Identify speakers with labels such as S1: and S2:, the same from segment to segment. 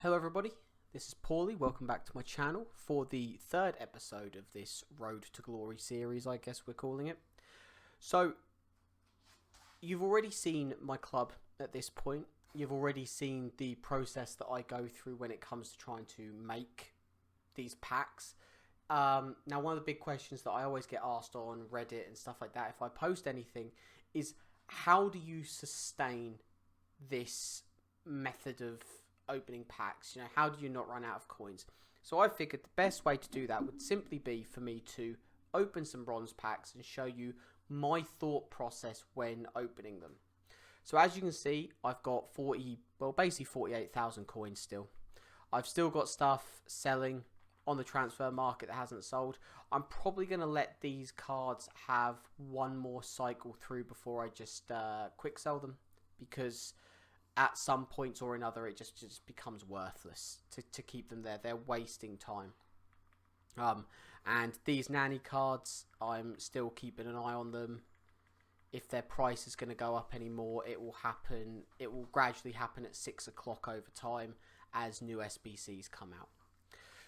S1: Hello everybody, this is Paulie. Welcome back to my channel for the third episode of this Road to Glory series, I guess we're calling it. So, you've already seen my club at this point. You've already seen the process that I go through when it comes to trying to make these packs. Now, one of the big questions that I always get asked on Reddit and stuff like that, if I post anything, is how do you sustain this method of opening packs? You know, how do you not run out of coins? So I figured the best way to do that would simply be for me to open some bronze packs and show you my thought process when opening them. So as you can see, I've got basically 48,000 coins still. I've still got stuff selling on the transfer market that hasn't sold. I'm probably going to let these cards have one more cycle through before I just quick sell them, because at some points or another it just becomes worthless to keep them there. They're wasting time. And these nanny cards, I'm still keeping an eye on them. If their price is going to go up anymore, it will gradually happen at 6 o'clock over time as new SBCs come out.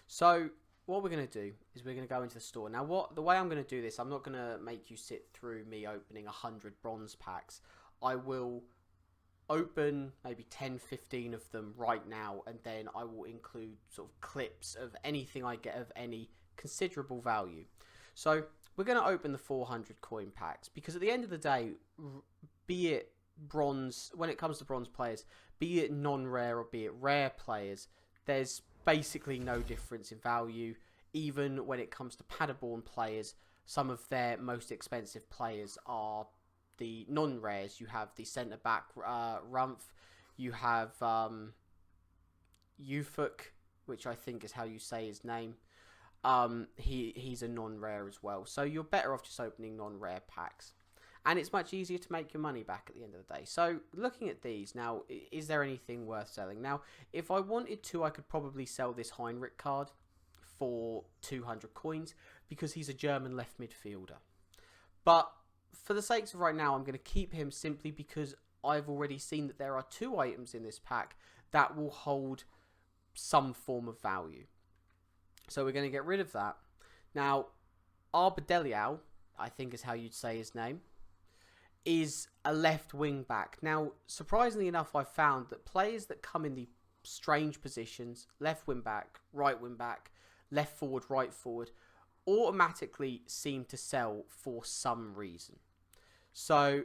S1: So what we're going to do is we're going to go into the store. Now the way I'm going to do this, I'm not going to make you sit through me opening 100 bronze packs. I will open maybe 10-15 of them right now, and then I will include sort of clips of anything I get of any considerable value. So we're going to open the 400 coin packs, because at the end of the day, be it bronze, when it comes to bronze players, be it non-rare or be it rare players, there's basically no difference in value. Even when it comes to Paderborn players, some of their most expensive players are the non-rares. You have the centre-back Rumpf, you have Ufuk, which I think is how you say his name. He's a non-rare as well. So you're better off just opening non-rare packs. And it's much easier to make your money back at the end of the day. So looking at these, now, is there anything worth selling? Now, if I wanted to, I could probably sell this Heinrich card for 200 coins, because he's a German left midfielder. But for the sakes of right now, I'm going to keep him simply because I've already seen that there are 2 items in this pack that will hold some form of value. So we're going to get rid of that. Now, Arbedeliau, I think is how you'd say his name, is a left wing back. Now, surprisingly enough, I've found that players that come in the strange positions, left wing back, right wing back, left forward, right forward, automatically seem to sell for some reason. So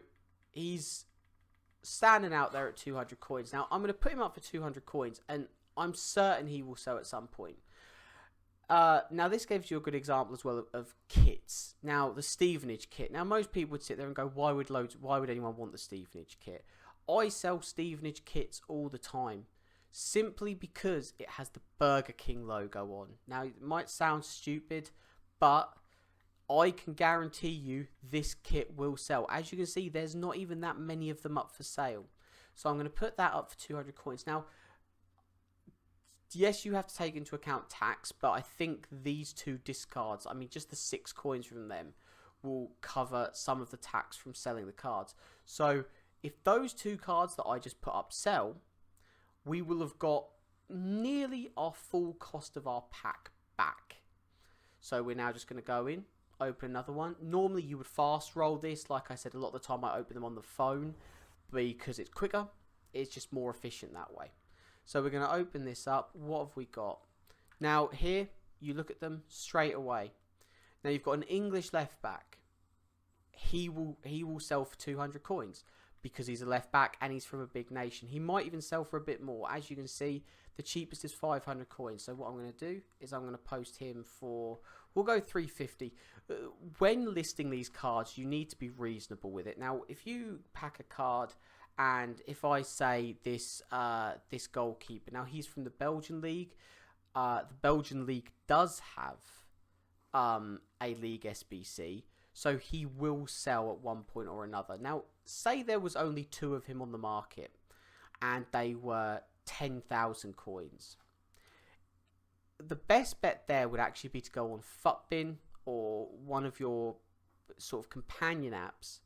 S1: he's standing out there at 200 coins. Now, I'm going to put him up for 200 coins, and I'm certain he will sell at some point. Now, this gives you a good example as well of kits. Now, the Stevenage kit. Now, most people would sit there and go, why would anyone want the Stevenage kit? I sell Stevenage kits all the time, simply because it has the Burger King logo on. Now, it might sound stupid, but I can guarantee you this kit will sell. As you can see, there's not even that many of them up for sale. So I'm going to put that up for 200 coins. Now, yes, you have to take into account tax, but I think these 2 discards, I mean, just the 6 coins from them will cover some of the tax from selling the cards. So if those 2 cards that I just put up sell, we will have got nearly our full cost of our pack back. So we're now just going to go in, open another one. Normally you would fast roll this. Like I said, a lot of the time I open them on the phone because it's quicker. It's just more efficient that way. So we're going to open this up. What have we got? Now here, you look at them straight away. Now you've got an English left back. He will sell for 200 coins because he's a left back and he's from a big nation. He might even sell for a bit more. As you can see, the cheapest is 500 coins. So what I'm going to do is I'm going to post him for, we'll go 350. When listing these cards, you need to be reasonable with it. Now, if you pack a card, and if I say this this goalkeeper, now he's from the Belgian league. The Belgian league does have a league SBC, so he will sell at one point or another. Now, say there was only 2 of him on the market, and they were 10,000 coins. The best bet there would actually be to go on Futbin or one of your sort of companion apps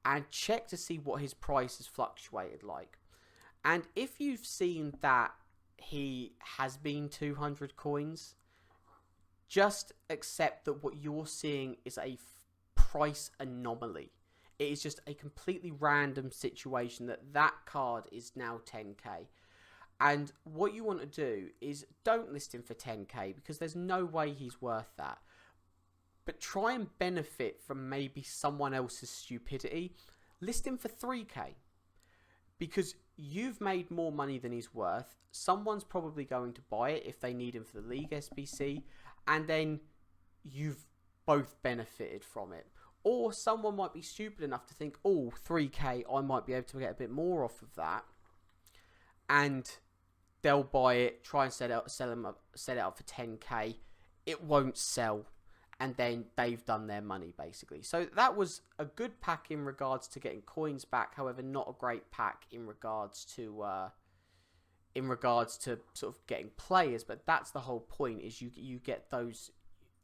S1: and check to see what his price has fluctuated like. And if you've seen that he has been 200 coins. Just accept that what you're seeing is a price anomaly. It is just a completely random situation that card is now 10k. And what you want to do is don't list him for 10k because there's no way he's worth that. But try and benefit from maybe someone else's stupidity. List him for 3k. Because you've made more money than he's worth. Someone's probably going to buy it if they need him for the League SBC. And then you've both benefited from it. Or someone might be stupid enough to think, oh, 3k, I might be able to get a bit more off of that. And they'll buy it, try and set it up for 10k. It won't sell. And then they've done their money, basically. So that was a good pack in regards to getting coins back. However, not a great pack in regards to sort of getting players. But that's the whole point, is you get those,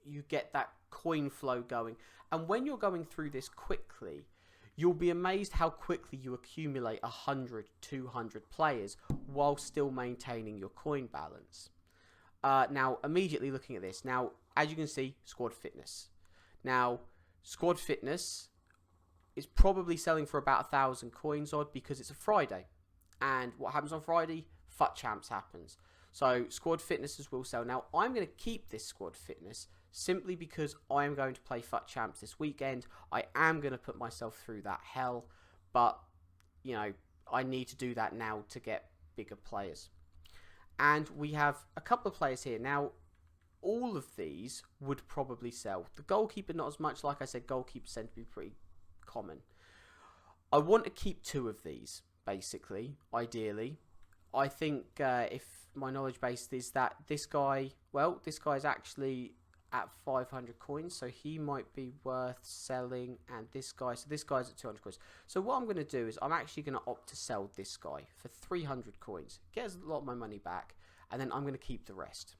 S1: you get that coin flow going. And when you're going through this quickly, you'll be amazed how quickly you accumulate 100, 200 players while still maintaining your coin balance. Now, immediately looking at this. Now, as you can see, squad fitness. Now, squad fitness is probably selling for about 1,000 coins odd because it's a Friday. And what happens on Friday? FUT Champs happens. So, squad fitnesses will sell. Now, I'm going to keep this squad fitness simply because I am going to play FUT Champs this weekend. I am going to put myself through that hell. But, you know, I need to do that now to get bigger players. And we have a couple of players here. Now, all of these would probably sell. The goalkeeper, not as much. Like I said, goalkeepers tend to be pretty common. I want to keep 2 of these, basically, ideally. I think if my knowledge base is that this guy, well, this guy's actually at 500 coins, so he might be worth selling. And this guy, so this guy's at 200 coins. So what I'm going to do is I'm actually going to opt to sell this guy for 300 coins. Get us a lot of my money back, and then I'm going to keep the rest.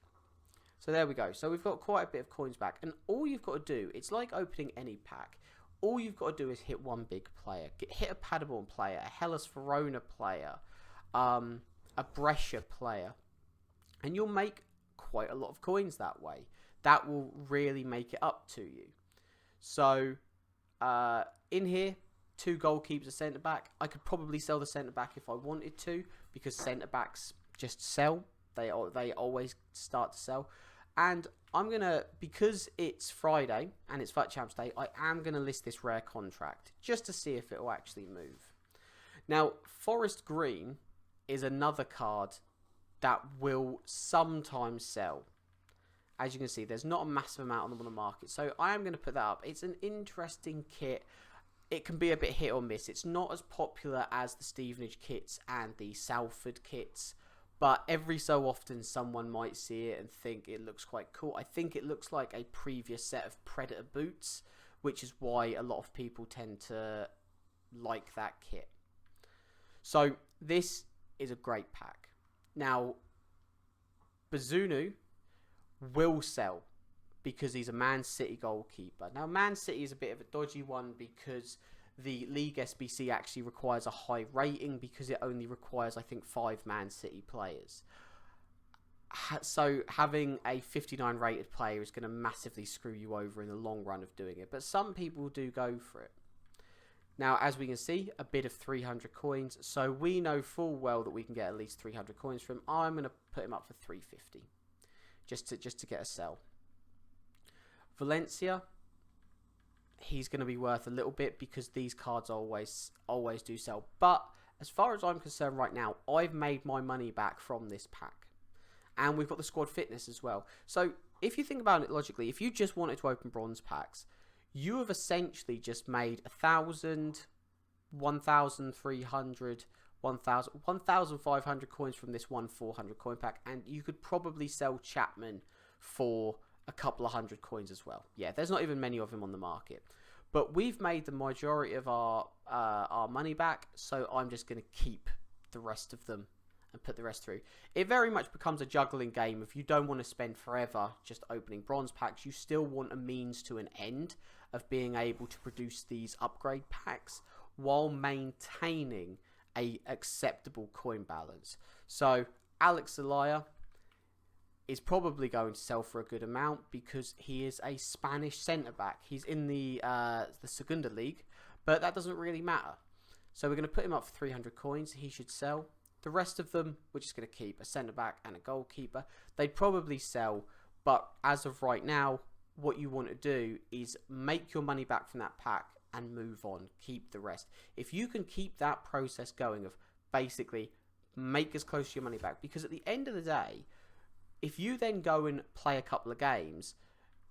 S1: So there we go. So we've got quite a bit of coins back. And all you've got to do, it's like opening any pack. All you've got to do is hit one big player. Hit a Paderborn player, a Hellas Verona player, a Brescia player. And you'll make quite a lot of coins that way. That will really make it up to you. So in here, 2 goalkeepers, a centre-back. I could probably sell the centre-back if I wanted to, because centre-backs just sell. They always start to sell. And I'm going to, because it's Friday and it's FUT Champs Day, I am going to list this rare contract just to see if it will actually move. Now, Forest Green is another card that will sometimes sell. As you can see, there's not a massive amount on the market. So I am going to put that up. It's an interesting kit. It can be a bit hit or miss. It's not as popular as the Stevenage kits and the Salford kits. But every so often, someone might see it and think it looks quite cool. I think it looks like a previous set of Predator boots, which is why a lot of people tend to like that kit. So this is a great pack. Now, Bazunu will sell because he's a Man City goalkeeper. Now, Man City is a bit of a dodgy one because the League SBC actually requires a high rating because it only requires, I think, 5 Man City players. So having a 59 rated player is going to massively screw you over in the long run of doing it. But some people do go for it. Now, as we can see, a bid of 300 coins. So we know full well that we can get at least 300 coins from him. I'm going to put him up for 350 just to get a sell. Valencia, he's going to be worth a little bit because these cards always do sell. But as far as I'm concerned right now, I've made my money back from this pack. And we've got the squad fitness as well. So if you think about it logically, if you just wanted to open bronze packs, you have essentially just made 1,000, 1,300, 1,000, 1,500 coins from this 400 coin pack. And you could probably sell Chapman for a couple of hundred coins as well. Yeah, there's not even many of him on the market. But we've made the majority of our money back, so I'm just going to keep the rest of them and put the rest through. It very much becomes a juggling game. If you don't want to spend forever just opening bronze packs, you still want a means to an end of being able to produce these upgrade packs while maintaining a acceptable coin balance. So Alex Zelaya is probably going to sell for a good amount because he is a Spanish centre-back. He's in the Segunda League, but that doesn't really matter. So we're going to put him up for 300 coins. He should sell. The rest of them, we're just going to keep a centre-back and a goalkeeper. They'd probably sell, but as of right now, what you want to do is make your money back from that pack and move on. Keep the rest. If you can keep that process going of basically make as close to your money back, because at the end of the day, if you then go and play a couple of games,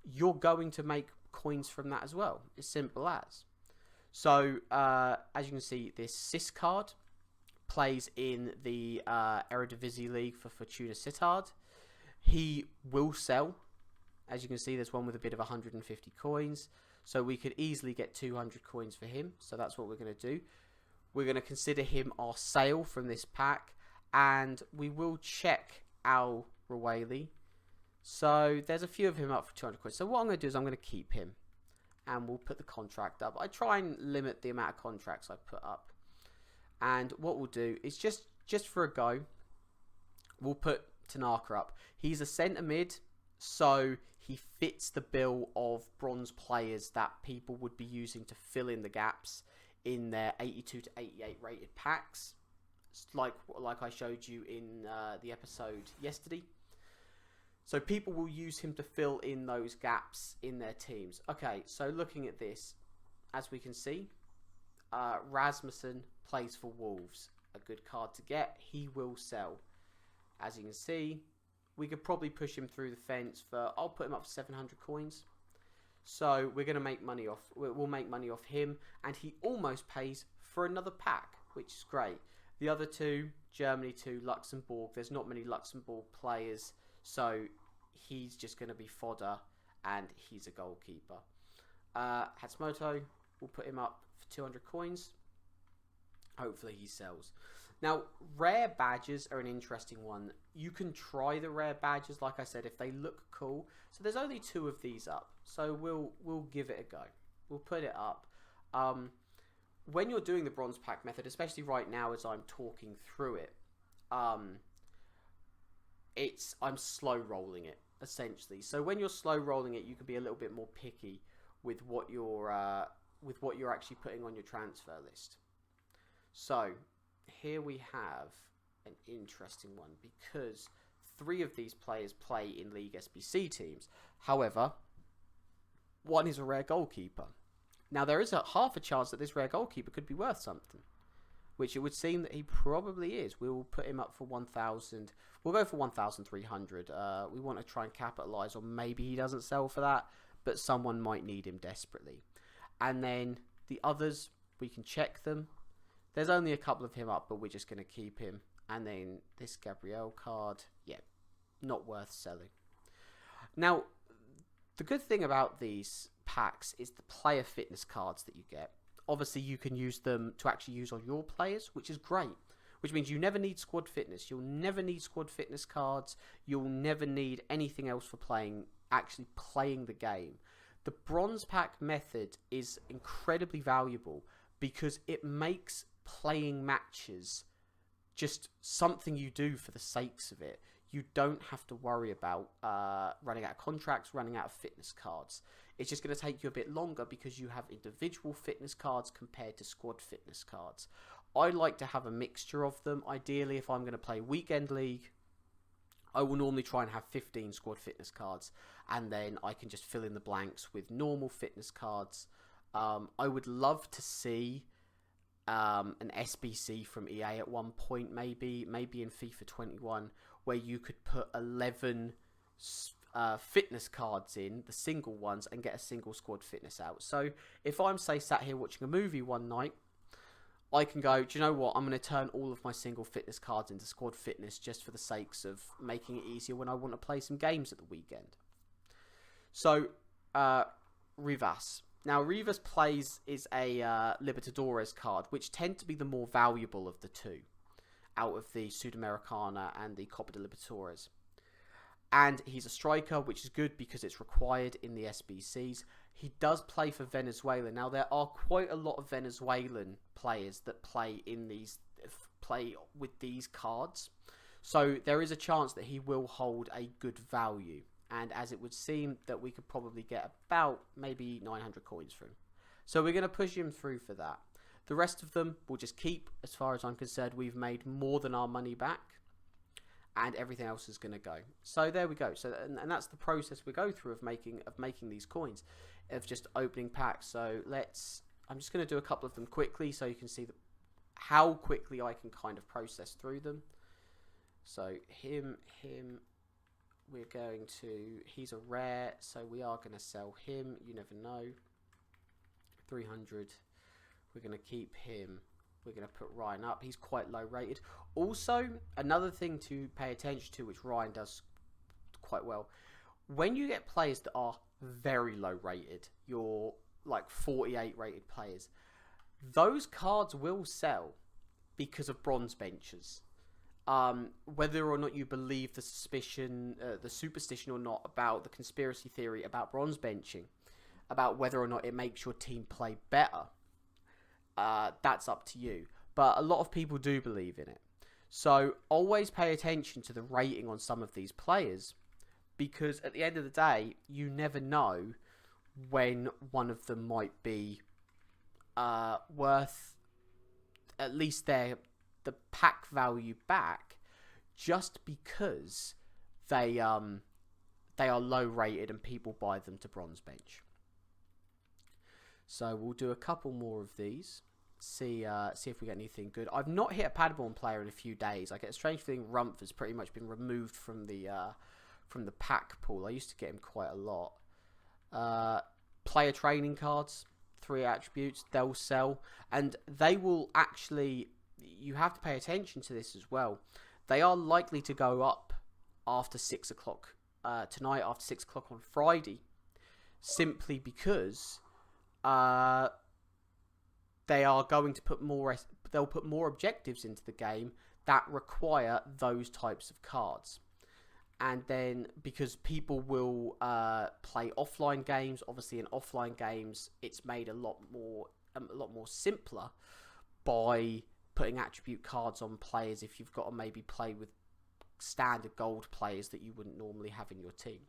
S1: you're going to make coins from that as well. As simple as. So, as you can see, this Sis card plays in the Eredivisie League for Fortuna Sittard. He will sell. As you can see, there's one with a bit of 150 coins. So we could easily get 200 coins for him. So that's what we're going to do. We're going to consider him our sale from this pack. And we will check Al Rawali. So there's a few of him up for 200 coins. So what I'm going to do is I'm going to keep him. And we'll put the contract up. I try and limit the amount of contracts I put up. And what we'll do is just for a go, we'll put Tanaka up. He's a centre mid, so he fits the bill of bronze players that people would be using to fill in the gaps in their 82 to 88 rated packs, like I showed you in the episode yesterday. So people will use him to fill in those gaps in their teams. Okay, so looking at this, as we can see, Rasmussen plays for Wolves. A good card to get. He will sell. As you can see, we could probably push him through the fence for, I'll put him up for 700 coins. So we're going to make money off, we'll make money off him. And he almost pays for another pack, which is great. The other two, Germany 2, Luxembourg. There's not many Luxembourg players, so he's just going to be fodder, and he's a goalkeeper. Hatsumoto, we'll put him up for 200 coins. Hopefully he sells. Now, rare badges are an interesting one. You can try the rare badges, like I said, if they look cool. So there's only 2 of these up, so we'll give it a go. We'll put it up. When you're doing the bronze pack method, especially right now as I'm talking through it, I'm slow rolling it essentially. So when you're slow rolling it, you can be a little bit more picky with what you're actually putting on your transfer list. So here we have an interesting one because 3 of these players play in League SBC teams. However, one is a rare goalkeeper. Now there is half a chance that this rare goalkeeper could be worth something, which it would seem that he probably is. We will put him up for 1,000. We'll go for 1,300. We want to try and capitalise on maybe he doesn't sell for that, but someone might need him desperately. And then the others, we can check them. There's only a couple of him up, but we're just going to keep him. And then this Gabriel card, yeah, not worth selling. Now, the good thing about these packs is the player fitness cards that you get. Obviously, you can use them to actually use on your players, which is great. Which means you never need squad fitness. You'll never need squad fitness cards. You'll never need anything else for actually playing the game. The bronze pack method is incredibly valuable because it makes playing matches just something you do for the sakes of it. You don't have to worry about running out of contracts, running out of fitness cards. It's just going to take you a bit longer because you have individual fitness cards compared to squad fitness cards. I like to have a mixture of them. Ideally, if I'm going to play weekend league, I will normally try and have 15 squad fitness cards, and then I can just fill in the blanks with normal fitness cards. I would love to see an SBC from EA at one point, maybe in FIFA 21, where you could put 11 fitness cards in, the single ones, and get a single squad fitness out. So if I'm, say, sat here watching a movie one night, I can go, do you know what, I'm going to turn all of my single fitness cards into squad fitness just for the sakes of making it easier when I want to play some games at the weekend. So, Rivas. Now, Rivas is a Libertadores card, which tend to be the more valuable of the two, out of the Sudamericana and the Copa de Libertadores. And he's a striker, which is good because it's required in the SBCs. He does play for Venezuela. Now, there are quite a lot of Venezuelan players that play with these cards. So there is a chance that he will hold a good value. And as it would seem that we could probably get about maybe 900 coins for him. So we're going to push him through for that. The rest of them we'll just keep. As far as I'm concerned, we've made more than our money back. And everything else is going to go. So there we go. So and that's the process we go through of making these coins, of just opening packs. So I'm just going to do a couple of them quickly so you can see how quickly I can kind of process through them. So him, we're going to, he's a rare, so we are going to sell him. You never know. 300. We're going to keep him. We're going to put Ryan up. He's quite low rated. Also, another thing to pay attention to, which Ryan does quite well, when you get players that are very low rated, you're like 48 rated players, those cards will sell because of bronze benchers. Whether or not you believe the superstition or not about the conspiracy theory about bronze benching, about whether or not it makes your team play better, that's up to you. But a lot of people do believe in it. So always pay attention to the rating on some of these players, because at the end of the day, you never know when one of them might be worth at least the pack value back, just because they are low rated and people buy them to bronze bench. So we'll do a couple more of these. See if we get anything good. I've not hit a Paderborn player in a few days. I get a strange feeling Rumpf has pretty much been removed from the pack pool. I used to get him quite a lot. Player training cards, 3 attributes, they'll sell, and they will actually, you have to pay attention to this as well. They are likely to go up after 6 o'clock tonight, after 6 o'clock on Friday, simply because they are going to put they'll put more objectives into the game that require those types of cards. And then because people will play offline games, obviously in offline games it's made a lot more simpler by putting attribute cards on players if you've got to maybe play with standard gold players that you wouldn't normally have in your team.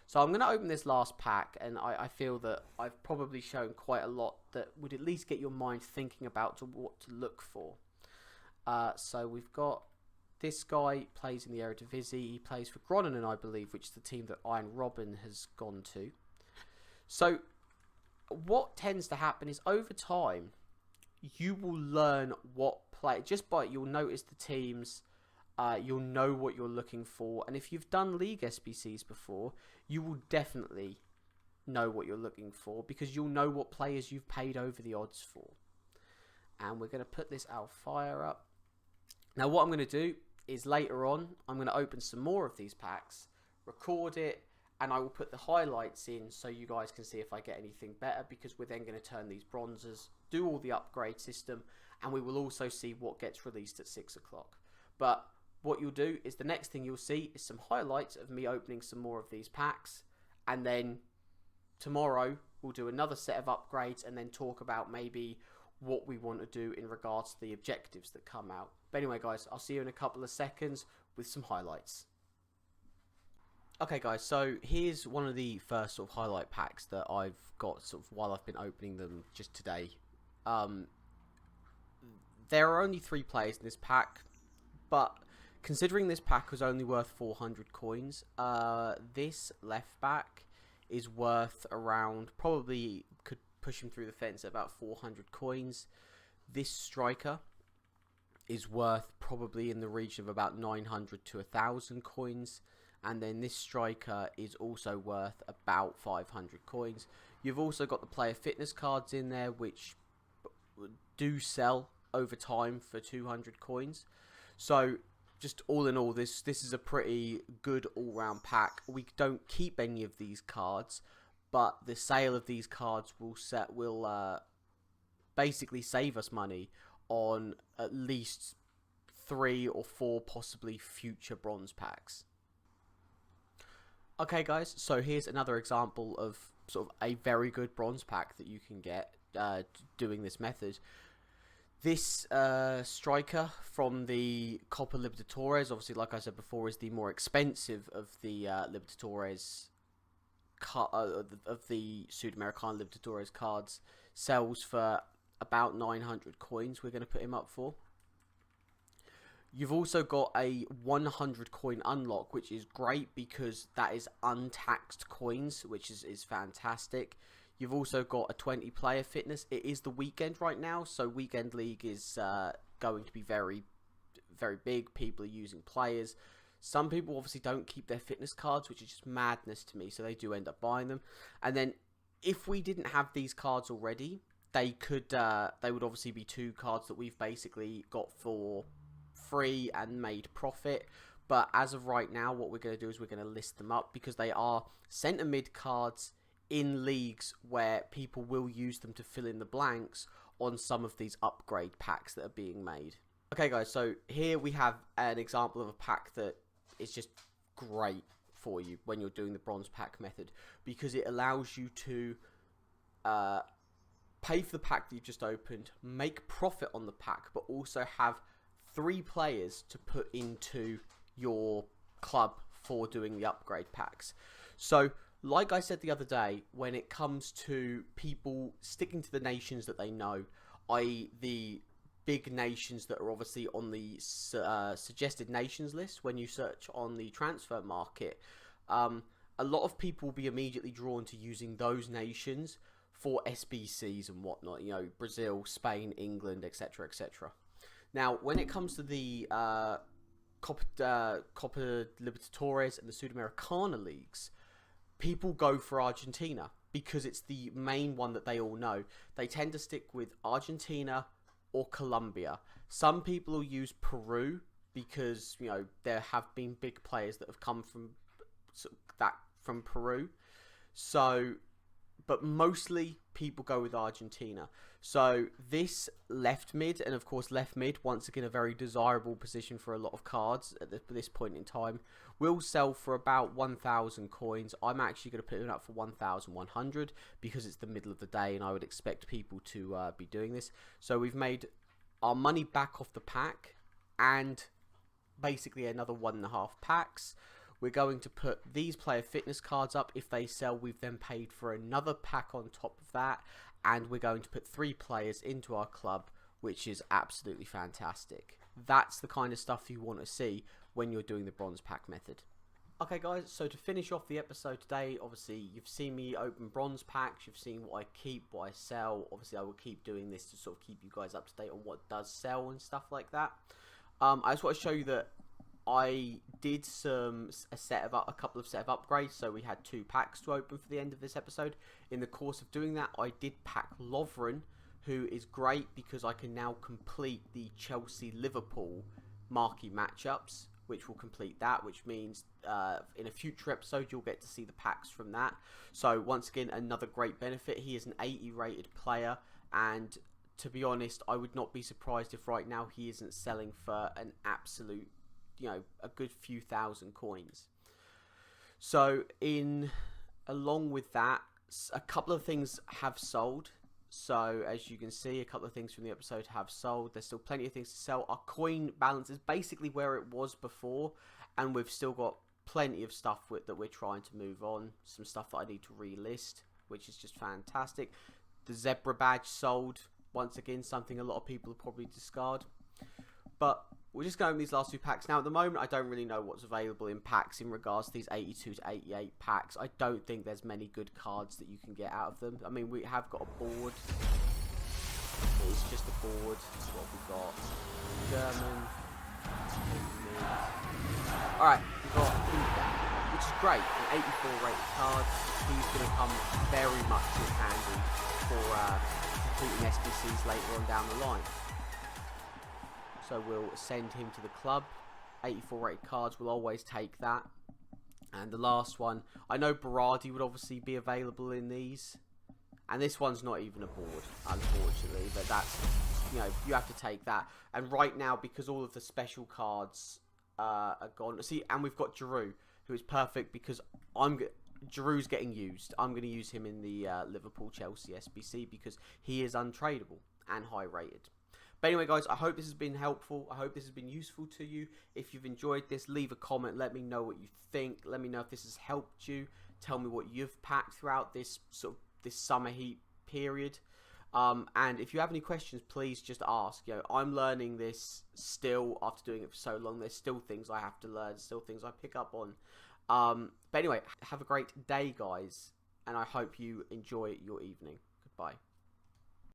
S1: So I'm going to open this last pack, and I feel that I've probably shown quite a lot that would at least get your mind thinking about what to look for. So we've got this guy plays in the Eredivisie. He plays for Groningen, I believe, which is the team that Iron Robin has gone to. So what tends to happen is over time, you will learn what play, you'll notice the teams. You'll know what you're looking for, and if you've done League SBCs before, you will definitely know what you're looking for, because you'll know what players you've paid over the odds for. And we're going to put this Alfire up. Now what I'm going to do is later on, I'm going to open some more of these packs, record it, and I will put the highlights in so you guys can see if I get anything better, because we're then going to turn these bronzes, do all the upgrade system, and we will also see what gets released at 6 o'clock. But what you'll do is the next thing you'll see is some highlights of me opening some more of these packs, and then tomorrow we'll do another set of upgrades and then talk about maybe what we want to do in regards to the objectives that come out. But anyway guys, I'll see you in a couple of seconds with some highlights. Okay guys, so here's one of the first sort of highlight packs that I've got sort of while I've been opening them just today. There are only 3 players in this pack, but considering this pack was only worth 400 coins, this left back is worth around, probably could push him through the fence at about 400 coins. This striker is worth probably in the region of about 900 to 1,000 coins. And then this striker is also worth about 500 coins. You've also got the player fitness cards in there, which do sell over time for 200 coins. So just all in all, this is a pretty good all-round pack. We don't keep any of these cards, but the sale of these cards will basically save us money on at least 3 or 4 possibly future bronze packs. Okay guys, so here's another example of sort of a very good bronze pack that you can get doing this method. This striker from the Copa Libertadores, obviously, like I said before, is the more expensive of the Libertadores of the Sudamericana Libertadores cards. Sells for about 900 coins. We're going to put him up for. You've also got a 100 coin unlock, which is great because that is untaxed coins, which is fantastic. You've also got a 20 player fitness. It is the weekend right now, so weekend league is going to be very, very big. People are using players. Some people obviously don't keep their fitness cards, which is just madness to me, so they do end up buying them. And then if we didn't have these cards already, they would obviously be 2 cards that we've basically got for free and made profit. But as of right now, what we're going to do is we're going to list them up because they are centre mid cards in leagues where people will use them to fill in the blanks on some of these upgrade packs that are being made. Okay guys, so here we have an example of a pack that is just great for you when you're doing the bronze pack method, because it allows you to pay for the pack that you've just opened, make profit on the pack, but also have 3 players to put into your club for doing the upgrade packs. So like I said the other day, when it comes to people sticking to the nations that they know, i.e. the big nations that are obviously on the suggested nations list when you search on the transfer market, a lot of people will be immediately drawn to using those nations for SBCs and whatnot, you know, Brazil, Spain, England, etc, etc. Now, when it comes to the Copa Libertadores and the Sudamericana leagues, people go for Argentina because it's the main one that they all know. They tend to stick with Argentina or Colombia. Some people will use Peru because, you know, there have been big players that have come from Peru. So, but mostly people go with Argentina. So this left mid, and of course left mid, once again a very desirable position for a lot of cards at this point in time, will sell for about 1,000 coins. I'm actually going to put it up for 1,100 because it's the middle of the day and I would expect people to be doing this. So we've made our money back off the pack and basically another 1.5 packs. We're going to put these player fitness cards up. If they sell, we've then paid for another pack on top of that. And we're going to put 3 players into our club, which is absolutely fantastic. That's the kind of stuff you want to see when you're doing the bronze pack method. Okay guys, so to finish off the episode today, obviously you've seen me open bronze packs, you've seen what I keep, what I sell. Obviously I will keep doing this to sort of keep you guys up to date on what does sell and stuff like that. I just want to show you that I did a couple of set of upgrades, so we had 2 packs to open for the end of this episode. In the course of doing that, I did pack Lovren, who is great because I can now complete the Chelsea-Liverpool marquee matchups, which will complete that, which means in a future episode you'll get to see the packs from that. So once again, another great benefit. He is an 80 rated player, and to be honest, I would not be surprised if right now he isn't selling for an absolute, you know, a good few thousand coins. So along with that, a couple of things have sold. So as you can see, a couple of things from the episode have sold. There's still plenty of things to sell. Our coin balance is basically where it was before, and we've still got plenty of stuff that we're trying to move on. Some stuff that I need to relist, which is just fantastic. The zebra badge sold. Once again, something a lot of people will probably discard. But we're just going with these last 2 packs. Now, at the moment, I don't really know what's available in packs in regards to these 82 to 88 packs. I don't think there's many good cards that you can get out of them. I mean, we have got a board. It's just a board. This is what we've got. German. Alright, we've got Inga, which is great. An 84 rated card. He's going to come very much in handy for completing SBCs later on down the line. So we'll send him to the club. 84 rated cards, we'll always take that. And the last one, I know Berardi would obviously be available in these. And this one's not even a board, unfortunately. But that's, you know, you have to take that. And right now, because all of the special cards are gone. See, and we've got Giroud, who is perfect because Giroud's getting used. I'm going to use him in the Liverpool-Chelsea SBC because he is untradeable and high rated. But anyway, guys, I hope this has been helpful. I hope this has been useful to you. If you've enjoyed this, leave a comment. Let me know what you think. Let me know if this has helped you. Tell me what you've packed throughout this this summer heat period. And if you have any questions, please just ask. I'm learning this still after doing it for so long. There's still things I have to learn, still things I pick up on. But anyway, have a great day, guys, and I hope you enjoy your evening. Goodbye.